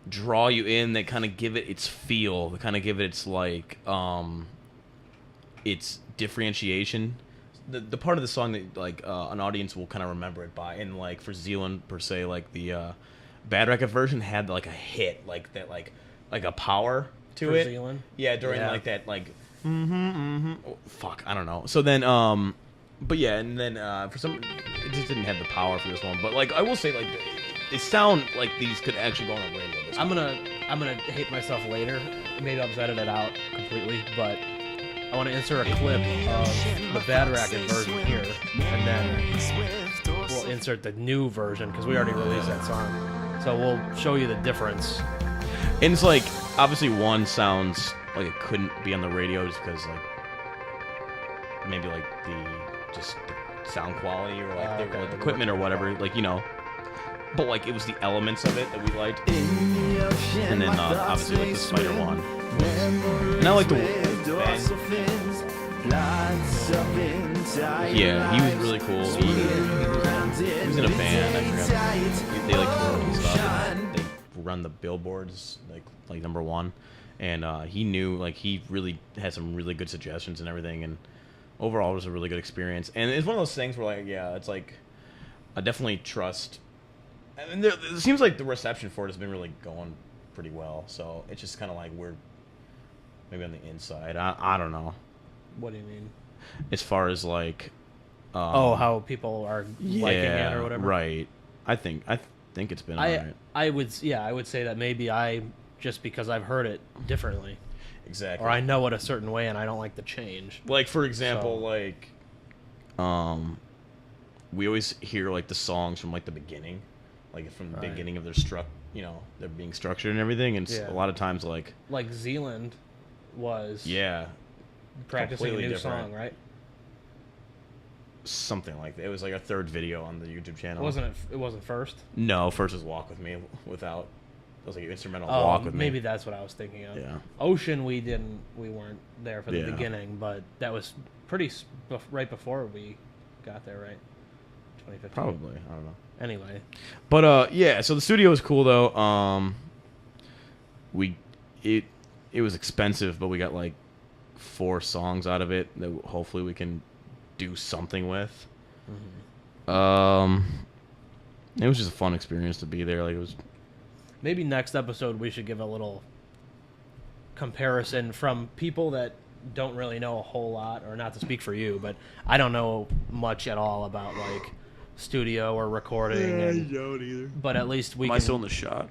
S2: draw you in, that kind of give it its feel, that kind of give it its like its differentiation, the part of the song that like an audience will kind of remember it by. And like for Zealand per se, like the Bad Racket version had like a hit like that, like a power to
S1: For
S2: it.
S1: Zealand?
S2: Yeah, during
S1: Yeah.
S2: like that like oh, fuck, I don't know. So then but yeah, and then for some it just didn't have the power for this one. But like I will say, like they sound like these could actually go on a radio.
S1: I'm gonna hate myself later. Maybe I'll just edit it out completely, but I want to insert a clip of the Bad Racket version here, and then we'll insert the new version because we already released that song. So we'll show you the difference.
S2: And it's like obviously one sounds like it couldn't be on the radio just because like maybe like the sound quality or like the equipment or whatever, like but like it was the elements of it that we liked. And then obviously like the Spider one, and I like the band. Yeah, he was really cool. He was in a band. I forgot. They like toured and stuff. And they run the billboards like number one, and he knew, like, he really had some really good suggestions and everything. And overall, it was a really good experience. And it's one of those things where, like, yeah, it's like I definitely trust. And it seems like the reception for it has been really going pretty well. So it's just kind of like we're maybe on the inside. I don't know.
S1: What do you mean?
S2: As far as like,
S1: how people are liking it or whatever.
S2: Right. I think it's been alright.
S1: I would say that maybe I just because I've heard it differently.
S2: Exactly.
S1: Or I know it a certain way and I don't like the change.
S2: Like for example,
S1: So-
S2: like, we always hear like the songs from like the beginning, like from the
S1: Right.
S2: beginning of their they're being structured and everything, and
S1: Yeah.
S2: a lot of times like
S1: Zealand was practicing a
S2: completely
S1: new
S2: different.
S1: song, right?
S2: Something like that. It was like a third video on the YouTube channel.
S1: It wasn't first?
S2: No, first was Walk With Me without. It was like an instrumental
S1: Oh,
S2: Walk With Me.
S1: maybe that's what I was thinking of.
S2: Yeah.
S1: Ocean, we weren't there for the
S2: Yeah.
S1: beginning, but that was right before we got there, right? 2015.
S2: Probably. I don't know.
S1: Anyway,
S2: But yeah, so the studio was cool though. It was expensive, but we got like 4 songs out of it that hopefully we can do something with. It was just a fun experience to be there. Like it was.
S1: maybe next episode we should give a little comparison from people that don't really know a whole lot, or not to speak for you, but I don't know much at all about like studio or recording. And,
S2: don't either.
S1: but at least we
S2: Am I
S1: can.
S2: still in the shot?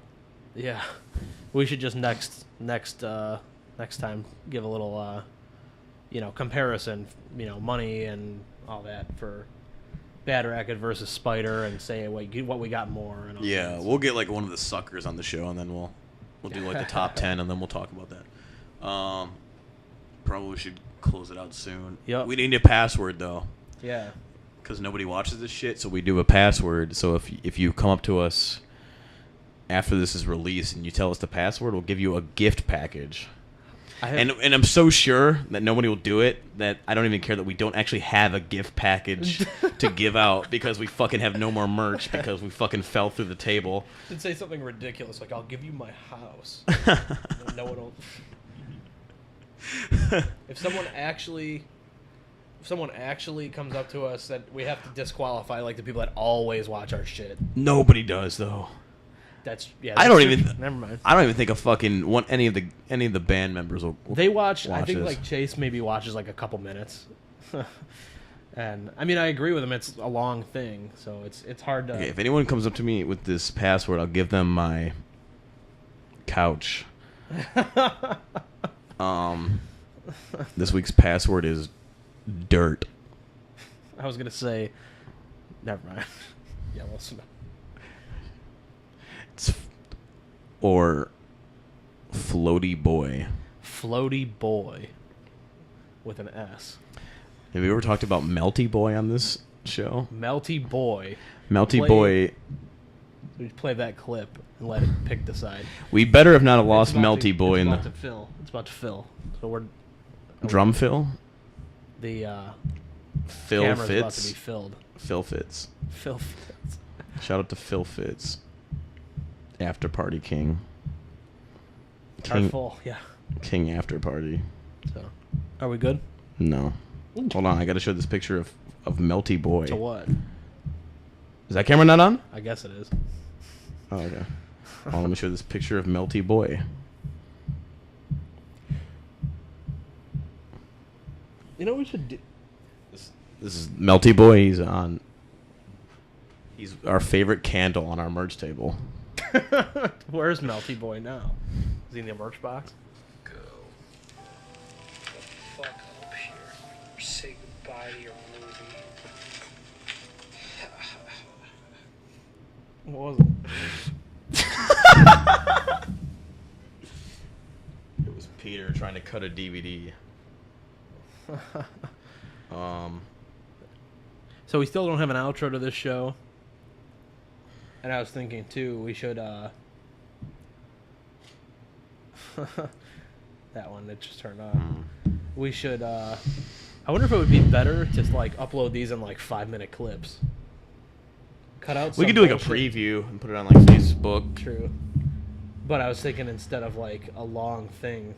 S1: Yeah, we should just next time give a little comparison, money and all that for Bad Racket versus Spider, and say what we got more. And all
S2: Yeah,
S1: that.
S2: we'll get like one of the suckers on the show, and then we'll do like the top 10, and then we'll talk about that. Probably should close it out soon.
S1: Yep.
S2: We need a password though,
S1: Yeah.
S2: because nobody watches this shit, so we do a password. So if you come up to us after this is released and you tell us the password, we'll give you a gift package. and I'm so sure that nobody will do it that I don't even care that we don't actually have a gift package to give out because we fucking have no more merch because we fucking fell through the table.
S1: Did say something ridiculous like I'll give you my house. No one will. If someone actually comes up to us, that we have to disqualify like the people that always watch our shit.
S2: Nobody does though.
S1: That's
S2: I don't
S1: true.
S2: even.
S1: Never mind.
S2: I don't even think a fucking any of the band members will.
S1: They watch. I think
S2: this.
S1: like Chase maybe watches like a couple minutes. And I mean, I agree with him. It's a long thing, so it's hard to.
S2: Okay, if anyone comes up to me with this password, I'll give them my couch. This week's password is dirt.
S1: I was gonna say, never mind. Yeah, well,
S2: Or floaty boy.
S1: Floaty boy, with an S.
S2: Have you ever talked about melty boy on this show?
S1: Melty boy.
S2: Melty boy.
S1: We play that clip and let it pick the side.
S2: We better have not lost
S1: It's about
S2: melty
S1: to-
S2: boy
S1: it's
S2: in
S1: about
S2: the
S1: to fill. It's about to fill. So we're
S2: drum fill.
S1: the
S2: Phil
S1: camera's about to
S2: Fitz.
S1: be filled.
S2: Phil Fitz.
S1: Phil Fitz.
S2: Shout out to Phil Fitz. After Party King.
S1: Our full, yeah.
S2: King After Party.
S1: So, are we good?
S2: No. Hold on, I gotta show this picture of Melty Boy.
S1: To what?
S2: Is that camera not on?
S1: I guess it is.
S2: Oh, okay. Well, let me show this picture of Melty Boy.
S1: You know what we should do?
S2: This is Melty Boy. He's our favorite candle on our merch table.
S1: Where's Melty Boy now? Is he in the merch box?
S3: Go the fuck up here. Or say goodbye to your movie.
S1: What was it?
S2: It was Peter trying to cut a DVD.
S1: So we still don't have an outro to this show. And I was thinking too, we should that one that just turned on. We should I wonder if it would be better to like upload these in like 5-minute clips. Cut out
S2: We
S1: some
S2: could do like a
S1: bullshit.
S2: preview and put it on like Facebook.
S1: True. But I was thinking instead of like a long thing,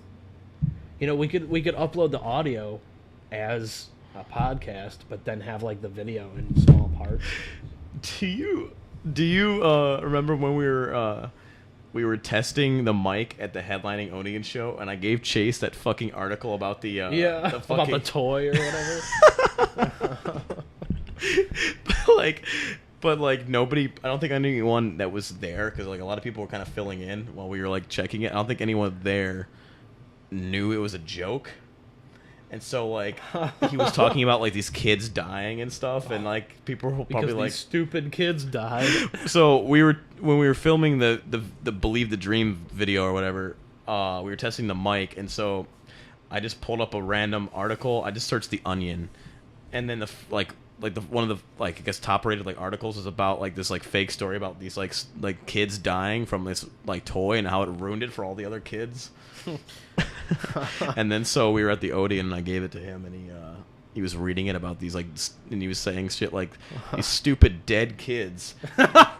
S1: you know, we could upload the audio as a podcast, but then have like the video in small parts.
S2: Do you remember when we were testing the mic at the headlining Odeon show, and I gave Chase that fucking article about the
S1: About the toy or whatever.
S2: but like nobody, I don't think anyone that was there, because like a lot of people were kind of filling in while we were like checking it. I don't think anyone there knew it was a joke. And so, like, he was talking about, like, these kids dying and stuff, and, like, people were probably
S1: Because
S2: like...
S1: these stupid kids died.
S2: So, when we were filming the Believe the Dream video or whatever, we were testing the mic, and so I just pulled up a random article. I just searched The Onion, and then one of the, like, I guess, top-rated, like, articles is about, like, this, like, fake story about these, like, kids dying from this, like, toy and how it ruined it for all the other kids. And then so we were at the Odeon and I gave it to him, and he was reading it about these, like, and he was saying shit like, these stupid dead kids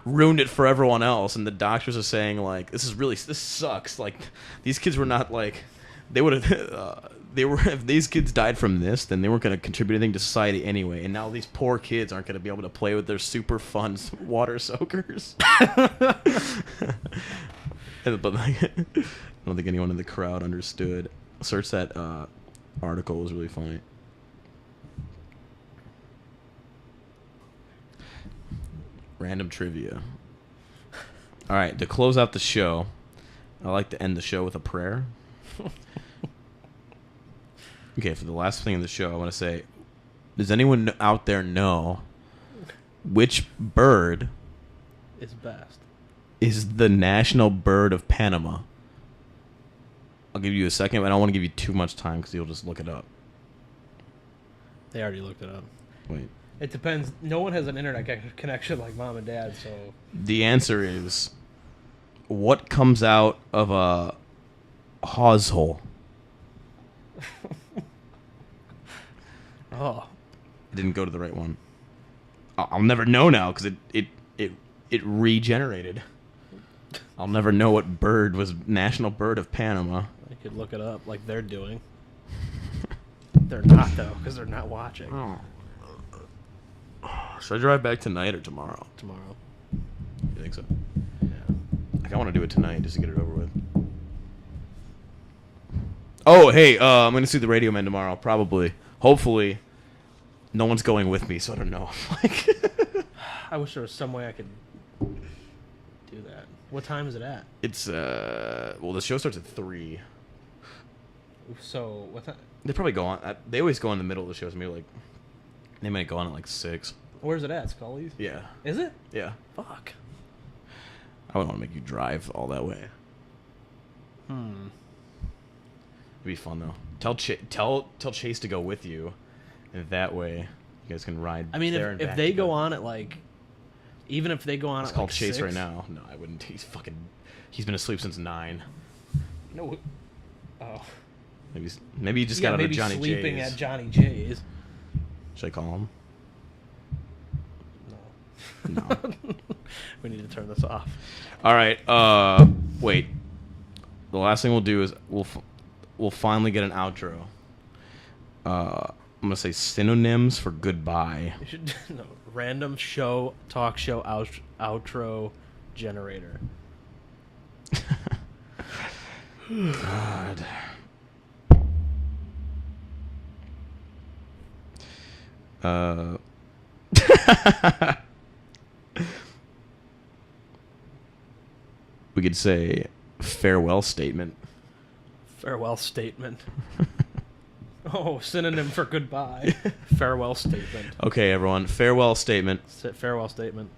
S2: ruined it for everyone else, and the doctors are saying, like, this sucks, like, these kids were not, like, they would have if these kids died from this, then they weren't going to contribute anything to society anyway, and now these poor kids aren't going to be able to play with their super fun water soakers. But like, I don't think anyone in the crowd understood. Search that article. It was really funny. Random trivia. All right, to close out the show, I like to end the show with a prayer. Okay, for the last thing in the show, I want to say, does anyone out there know which bird
S1: Is best.
S2: is the national bird of Panama? I'll give you a second, but I don't want to give you too much time because you'll just look it up.
S1: They already looked it up.
S2: Wait.
S1: It depends. No one has an internet connection like mom and dad, so...
S2: The answer is, what comes out of a hawse hole?
S1: Oh.
S2: I didn't go to the right one. I'll never know now because it regenerated. I'll never know what bird was national bird of Panama.
S1: I could look it up like they're doing. They're not, though, because they're not watching.
S2: Oh. Should I drive back tonight or tomorrow?
S1: Tomorrow.
S2: You think so?
S1: Yeah.
S2: Like, I want to do it tonight just to get it over with. Oh, hey, I'm going to see the Radio Man tomorrow, probably. Hopefully. No one's going with me, so I don't know. Like,
S1: I wish there was some way I could do that. What time is it at?
S2: it's, well, the show starts at 3.
S1: So, what time?
S2: They probably go on. They always go in the middle of the shows. Maybe like they might go on at like 6.
S1: Where's it at? Scully's?
S2: Yeah,
S1: Is it?
S2: yeah.
S1: Fuck.
S2: I wouldn't want to make you drive all that way.
S1: Hmm.
S2: It'd be fun though. Tell Chase to go with you, and that way you guys can ride.
S1: I mean,
S2: there and
S1: if
S2: back
S1: they
S2: together.
S1: go on at like, even if they go on
S2: It's
S1: at
S2: called
S1: like
S2: Chase
S1: 6,
S2: right now. No, I wouldn't. He's been asleep since 9.
S1: No. Oh.
S2: Maybe he just
S1: Yeah,
S2: got out of
S1: maybe
S2: Johnny
S1: sleeping
S2: J's.
S1: at Johnny J's.
S2: Should I call him?
S1: No.
S2: No.
S1: We need to turn this off.
S2: All right. Wait. The last thing we'll do is we'll finally get an outro. I'm gonna say synonyms for goodbye.
S1: You should no random talk show outro generator.
S2: God. We could say farewell statement.
S1: Farewell statement. Oh, synonym for goodbye. Farewell statement.
S2: Okay, everyone. Farewell statement.
S1: Farewell statement.